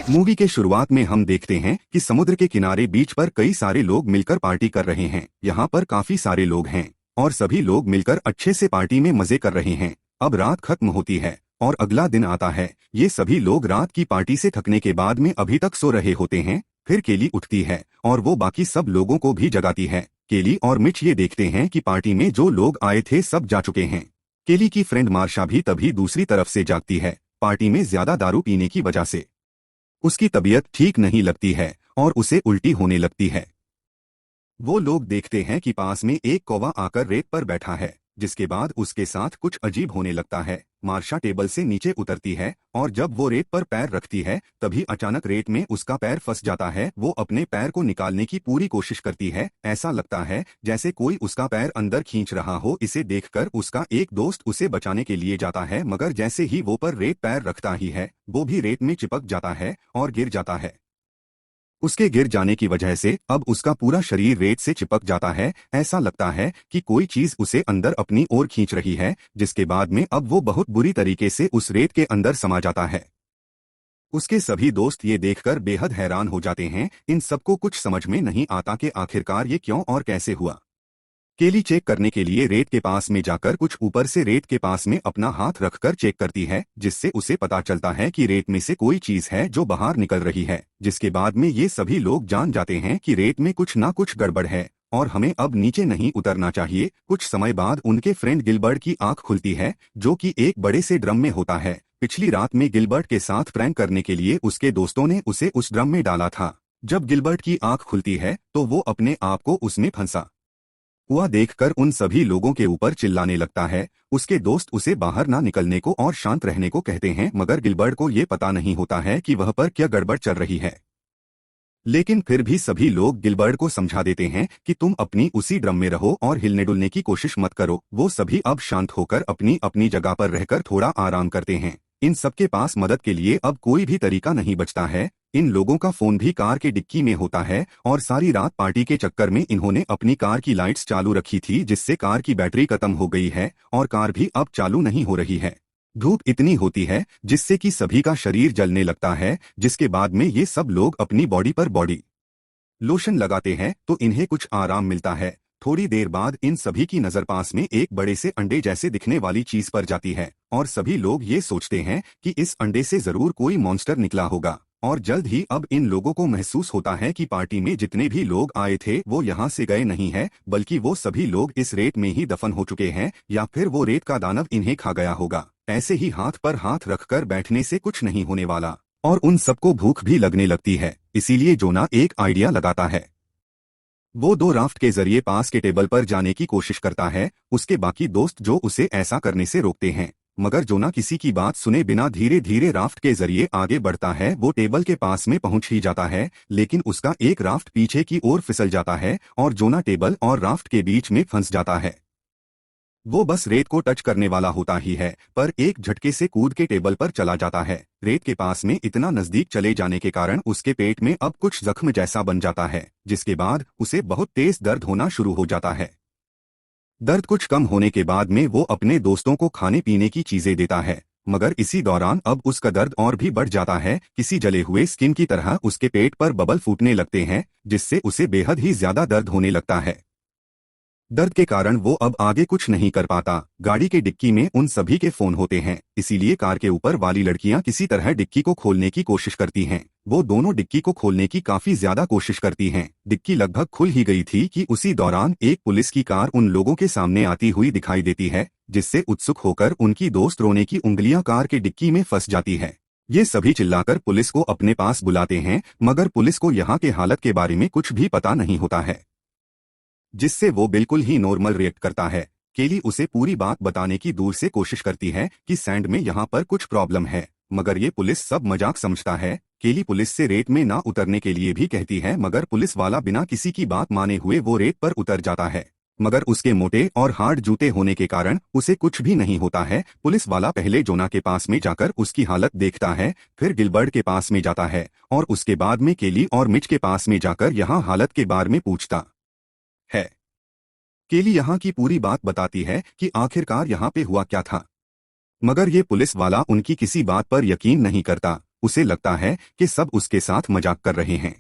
Movie के शुरुआत में हम देखते हैं कि समुद्र के किनारे बीच पर कई सारे लोग मिलकर पार्टी कर रहे हैं। यहाँ पर काफी सारे लोग हैं और सभी लोग मिलकर अच्छे से पार्टी में मजे कर रहे हैं। अब रात खत्म होती है और अगला दिन आता है। ये सभी लोग रात की पार्टी से थकने के बाद में अभी तक सो रहे होते हैं। फिर केली उठती है और वो बाकी सब लोगों को भी जगाती है। केली और मिच ये देखते हैं कि पार्टी में जो लोग आए थे सब जा चुके हैं। केली की फ्रेंड मार्शा भी तभी दूसरी तरफ से जागती है। पार्टी में ज्यादा दारू पीने की वजह से उसकी तबीयत ठीक नहीं लगती है और उसे उल्टी होने लगती है। वो लोग देखते हैं कि पास में एक कौवा आकर रेत पर बैठा है, जिसके बाद उसके साथ कुछ अजीब होने लगता है। मार्शा टेबल से नीचे उतरती है और जब वो रेत पर पैर रखती है तभी अचानक रेत में उसका पैर फंस जाता है। वो अपने पैर को निकालने की पूरी कोशिश करती है। ऐसा लगता है जैसे कोई उसका पैर अंदर खींच रहा हो। इसे देखकर उसका एक दोस्त उसे बचाने के लिए जाता है, मगर जैसे ही वो पर रेत पैर रखता ही है वो भी रेत में चिपक जाता है और गिर जाता है। उसके गिर जाने की वजह से अब उसका पूरा शरीर रेत से चिपक जाता है। ऐसा लगता है कि कोई चीज उसे अंदर अपनी ओर खींच रही है, जिसके बाद में अब वो बहुत बुरी तरीके से उस रेत के अंदर समा जाता है। उसके सभी दोस्त ये देखकर बेहद हैरान हो जाते हैं। इन सबको कुछ समझ में नहीं आता कि आखिरकार ये क्यों और कैसे हुआ। केली चेक करने के लिए रेत के पास में जाकर कुछ ऊपर से रेत के पास में अपना हाथ रखकर चेक करती है, जिससे उसे पता चलता है कि रेत में से कोई चीज है जो बाहर निकल रही है। जिसके बाद में ये सभी लोग जान जाते हैं कि रेत में कुछ ना कुछ गड़बड़ है और हमें अब नीचे नहीं उतरना चाहिए। कुछ समय बाद उनके फ्रेंड गिलबर्ट की आंख खुलती है, जो कि एक बड़े से ड्रम में होता है। पिछली रात में गिलबर्ट के साथ प्रैंक करने के लिए उसके दोस्तों ने उसे उस ड्रम में डाला था। जब गिलबर्ट की आंख खुलती है तो वो अपने आप को उसमें फंसा हुआ देखकर उन सभी लोगों के ऊपर चिल्लाने लगता है। उसके दोस्त उसे बाहर ना निकलने को और शांत रहने को कहते हैं, मगर गिलबर्ट को ये पता नहीं होता है कि वह पर क्या गड़बड़ चल रही है। लेकिन फिर भी सभी लोग गिलबर्ट को समझा देते हैं कि तुम अपनी उसी ड्रम में रहो और हिलने डुलने की कोशिश मत करो। वो सभी अब शांत होकर अपनी अपनी जगह पर रहकर थोड़ा आराम करते हैं। इन सबके पास मदद के लिए अब कोई भी तरीका नहीं बचता है। इन लोगों का फोन भी कार के डिक्की में होता है और सारी रात पार्टी के चक्कर में इन्होंने अपनी कार की लाइट्स चालू रखी थी, जिससे कार की बैटरी खत्म हो गई है और कार भी अब चालू नहीं हो रही है। धूप इतनी होती है जिससे कि सभी का शरीर जलने लगता है। जिसके बाद में ये सब लोग अपनी बॉडी पर बॉडी लोशन लगाते हैं तो इन्हें कुछ आराम मिलता है। थोड़ी देर बाद इन सभी की नजर पास में एक बड़े से अंडे जैसे दिखने वाली चीज पर जाती है और सभी लोग ये सोचते हैं कि इस अंडे से जरूर कोई मॉन्स्टर निकला होगा। और जल्द ही अब इन लोगों को महसूस होता है कि पार्टी में जितने भी लोग आए थे वो यहाँ से गए नहीं है, बल्कि वो सभी लोग इस रेत में ही दफन हो चुके हैं, या फिर वो रेत का दानव इन्हें खा गया होगा। ऐसे ही हाथ पर हाथ रखकर बैठने से कुछ नहीं होने वाला और उन सबको भूख भी लगने लगती है। इसीलिए जोना एक आइडिया लगाता है। वो दो राफ्ट के जरिए पास के टेबल पर जाने की कोशिश करता है। उसके बाकी दोस्त जो उसे ऐसा करने से रोकते हैं, मगर जोना किसी की बात सुने बिना धीरे धीरे राफ्ट के जरिए आगे बढ़ता है। वो टेबल के पास में पहुंच ही जाता है, लेकिन उसका एक राफ्ट पीछे की ओर फिसल जाता है और जोना टेबल और राफ्ट के बीच में फंस जाता है। वो बस रेत को टच करने वाला होता ही है, पर एक झटके से कूद के टेबल पर चला जाता है। रेत के पास में इतना नजदीक चले जाने के कारण उसके पेट में अब कुछ जख्म जैसा बन जाता है, जिसके बाद उसे बहुत तेज दर्द होना शुरू हो जाता है। दर्द कुछ कम होने के बाद में वो अपने दोस्तों को खाने पीने की चीजें देता है, मगर इसी दौरान अब उसका दर्द और भी बढ़ जाता है। किसी जले हुए स्किन की तरह उसके पेट पर बबल फूटने लगते हैं, जिससे उसे बेहद ही ज्यादा दर्द होने लगता है। दर्द के कारण वो अब आगे कुछ नहीं कर पाता। गाड़ी के डिक्की में उन सभी के फोन होते हैं, इसीलिए कार के ऊपर वाली लड़कियां किसी तरह डिक्की को खोलने की कोशिश करती हैं। वो दोनों डिक्की को खोलने की काफी ज्यादा कोशिश करती हैं। डिक्की लगभग खुल ही गई थी कि उसी दौरान एक पुलिस की कार उन लोगों के सामने आती हुई दिखाई देती है, जिससे उत्सुक होकर उनकी दोस्त रोने की उंगलियां कार के डिक्की में फंस जाती है। ये सभी चिल्लाकर पुलिस को अपने पास बुलाते हैं, मगर पुलिस को यहाँ के हालत के बारे में कुछ भी पता नहीं होता है, जिससे वो बिल्कुल ही नॉर्मल रिएक्ट करता है। केली उसे पूरी बात बताने की दूर से कोशिश करती है कि सैंड में यहाँ पर कुछ प्रॉब्लम है, मगर ये पुलिस सब मजाक समझता है। केली पुलिस से रेत में ना उतरने के लिए भी कहती है, मगर पुलिस वाला बिना किसी की बात माने हुए वो रेत पर उतर जाता है। मगर उसके मोटे और हार्ड जूते होने के कारण उसे कुछ भी नहीं होता है। पुलिस वाला पहले जोना के पास में जाकर उसकी हालत देखता है, फिर गिलबर्ट के पास में जाता है और उसके बाद में केली और मिच के पास में जाकर यहाँ हालत के बारे में पूछता है। केली यहाँ की पूरी बात बताती है कि आखिरकार यहाँ पे हुआ क्या था, मगर ये पुलिस वाला उनकी किसी बात पर यकीन नहीं करता। उसे लगता है कि सब उसके साथ मजाक कर रहे हैं।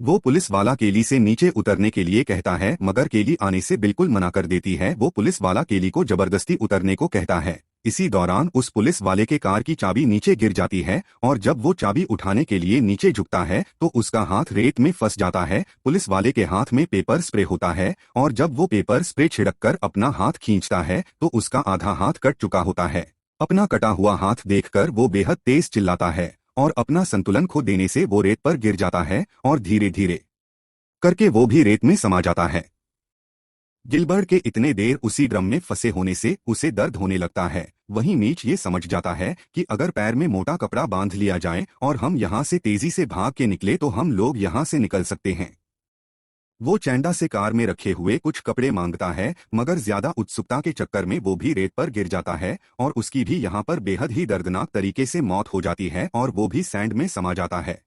वो पुलिस वाला केली से नीचे उतरने के लिए कहता है, मगर केली आने से बिल्कुल मना कर देती है। वो पुलिस वाला केली को जबरदस्ती उतरने को कहता है। इसी दौरान उस पुलिस वाले के कार की चाबी नीचे गिर जाती है और जब वो चाबी उठाने के लिए नीचे झुकता है तो उसका हाथ रेत में फंस जाता है। पुलिस वाले के हाथ में पेपर स्प्रे होता है और जब वो पेपर स्प्रे छिड़क कर अपना हाथ खींचता है तो उसका आधा हाथ कट चुका होता है। अपना कटा हुआ हाथ देखकर वो बेहद तेज चिल्लाता है और अपना संतुलन खो देने से वो रेत पर गिर जाता है और धीरे धीरे करके वो भी रेत में समा जाता है। गिलबर्ट के इतने देर उसी ड्रम में फंसे होने से उसे दर्द होने लगता है। वहीं मीच ये समझ जाता है कि अगर पैर में मोटा कपड़ा बांध लिया जाए और हम यहाँ से तेजी से भाग के निकले तो हम लोग यहाँ से निकल सकते हैं। वो चैंडा से कार में रखे हुए कुछ कपड़े मांगता है, मगर ज्यादा उत्सुकता के चक्कर में वो भी रेत पर गिर जाता है और उसकी भी यहाँ पर बेहद ही दर्दनाक तरीके से मौत हो जाती है और वो भी सैंड में समा जाता है।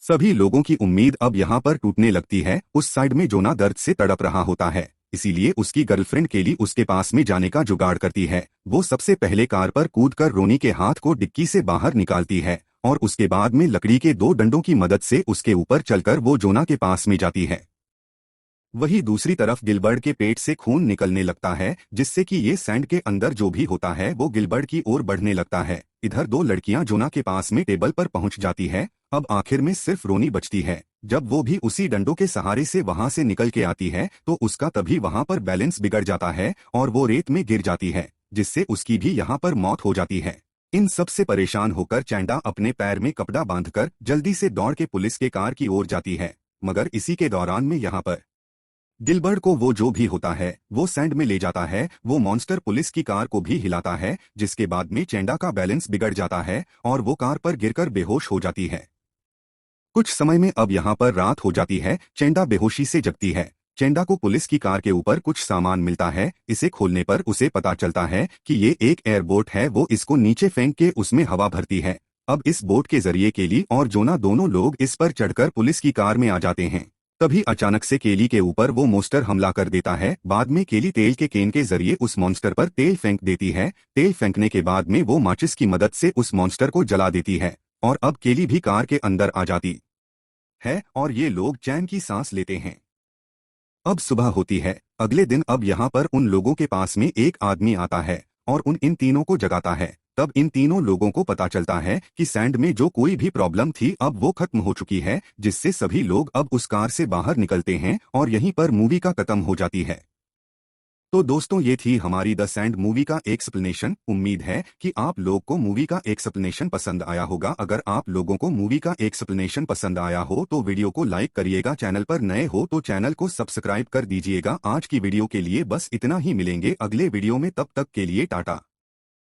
सभी लोगों की उम्मीद अब यहाँ पर टूटने लगती है। उस साइड में जोना दर्द से तड़प रहा होता है, इसीलिए उसकी गर्लफ्रेंड केली उसके पास में जाने का जुगाड़ करती है। वो सबसे पहले कार पर कूदकर रोनी के हाथ को डिक्की से बाहर निकालती है और उसके बाद में लकड़ी के 2 डंडों की मदद से उसके ऊपर चलकर वो जोना के पास में जाती है। वहीं दूसरी तरफ गिलबर्ट के पेट से खून निकलने लगता है, जिससे कि ये सैंड के अंदर जो भी होता है वो गिलबर्ट की ओर बढ़ने लगता है। इधर 2 लड़कियां जोना के पास में टेबल पर पहुंच जाती है। अब आखिर में सिर्फ रोनी बचती है। जब वो भी उसी डंडों के सहारे से वहां से निकल के आती है तो उसका तभी वहां पर बैलेंस बिगड़ जाता है और वो रेत में गिर जाती है, जिससे उसकी भी यहाँ पर मौत हो जाती है। इन सब से परेशान होकर चैंडा अपने पैर में कपड़ा बांधकर जल्दी से दौड़ के पुलिस के कार की ओर जाती है, मगर इसी के दौरान में यहाँ पर गिलबर्ट को वो जो भी होता है वो सैंड में ले जाता है। वो मॉन्स्टर पुलिस की कार को भी हिलाता है, जिसके बाद में चैंडा का बैलेंस बिगड़ जाता है और वो कार पर गिरकर बेहोश हो जाती है। कुछ समय में अब यहाँ पर रात हो जाती है। चैंडा बेहोशी से जगती है। चैंडा को पुलिस की कार के ऊपर कुछ सामान मिलता है। इसे खोलने पर उसे पता चलता है कि ये एक एयरबोट है। वो इसको नीचे फेंक के उसमें हवा भरती है। अब इस बोट के जरिए केली और जोना दोनों लोग इस पर चढ़कर पुलिस की कार में आ जाते हैं। तभी अचानक से केली के ऊपर वो मॉन्स्टर हमला कर देता है। बाद में केली तेल के केन के जरिए उस मॉन्स्टर पर तेल फेंक देती है। तेल फेंकने के बाद में वो माचिस की मदद से उस मॉन्स्टर को जला देती है और अब केली भी कार के अंदर आ जाती है और ये लोग चैन की सांस लेते हैं। अब सुबह होती है। अगले दिन अब यहाँ पर उन लोगों के पास में एक आदमी आता है और इन तीनों को जगाता है। तब इन तीनों लोगों को पता चलता है कि सैंड में जो कोई भी प्रॉब्लम थी अब वो खत्म हो चुकी है, जिससे सभी लोग अब उस कार से बाहर निकलते हैं और यहीं पर मूवी का खत्म हो जाती है। तो दोस्तों, ये थी हमारी द सैंड मूवी का एक्सप्लेनेशन। उम्मीद है कि आप लोग को मूवी का एक्सप्लेनेशन पसंद आया होगा। अगर आप लोगों को मूवी का एक्सप्लेनेशन पसंद आया हो तो वीडियो को लाइक करिएगा। चैनल पर नए हो तो चैनल को सब्सक्राइब कर दीजिएगा। आज की वीडियो के लिए बस इतना ही। मिलेंगे अगले वीडियो में, तब तक के लिए टाटा।